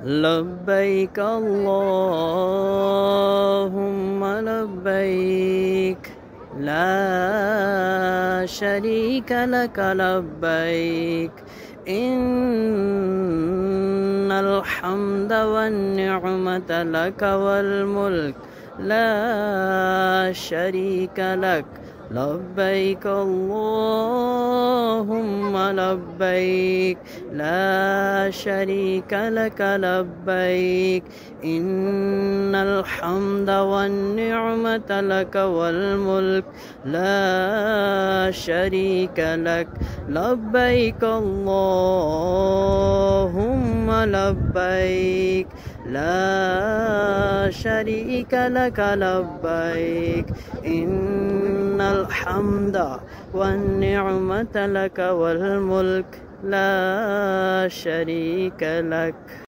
لبيك اللهم لبيك لا شريك لك لبيك إن الحمد والنعمة لك والملك لا شريك لك لبيك اللهم لبيك لا شريك لك لبيك إن الحمد والنعمة لك والملك لا شريك لك لبيك اللهم لبيك لا شريك لك لبيك إن الحمد والنعمة لك والملك لا شريك لك.